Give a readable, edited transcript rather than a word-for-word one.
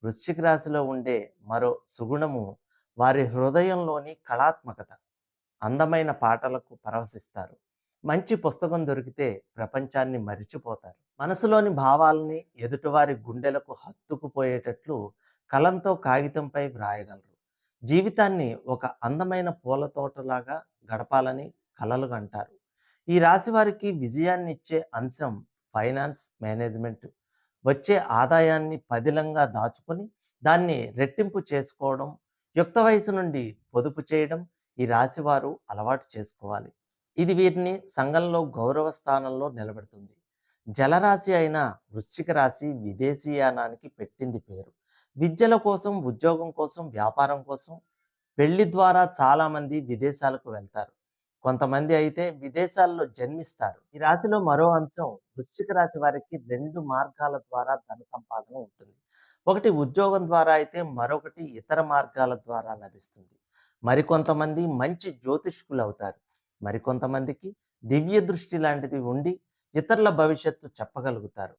వృశ్చిక రాశిలో ఉండే మరో సుగుణము వారి హృదయంలోని కళాత్మకత. అందమైన పాటలకు పరవశిస్తారు. మంచి పుస్తకం దొరికితే ప్రపంచాన్ని మరిచిపోతారు. మనసులోని భావాల్ని ఎదుటివారి గుండెలకు హత్తుకుపోయేటట్లు కలంతో కాగితంపై వ్రాయగలరు. జీవితాన్ని ఒక అందమైన పూల తోటలాగా గడపాలని కలలు కంటారు. ఈ రాశి వారికి విజయాన్నిచ్చే అంశం ఫైనాన్స్ మేనేజ్మెంట్. వచ్చే ఆదాయాన్ని పదిలంగా దాచుకొని దాన్ని రెట్టింపు చేసుకోవడం, యుక్త వయసు నుండి పొదుపు చేయడం ఈ రాశివారు అలవాటు చేసుకోవాలి. ఇది వీరిని సంఘంలో గౌరవ స్థానంలో నిలబెడుతుంది. జలరాశి అయిన వృశ్చిక రాశి విదేశీయానానికి పెట్టింది పేరు. విద్యల కోసం, ఉద్యోగం కోసం, వ్యాపారం కోసం పెళ్లి ద్వారా చాలామంది విదేశాలకు వెళ్తారు. కొంతమంది అయితే విదేశాల్లో జన్మిస్తారు. ఈ రాశిలో మరో అంశం వృశ్చిక రాశి వారికి 2 మార్గాల ద్వారా ధన సంపాదన ఉంటుంది. ఒకటి ఉద్యోగం ద్వారా అయితే మరొకటి ఇతర మార్గాల ద్వారా లభిస్తుంది. మరికొంతమంది మంచి జ్యోతిష్కులవుతారు. మరికొంతమందికి దివ్య దృష్టి లాంటిది ఉండి ఇతరుల భవిష్యత్తు చెప్పగలుగుతారు.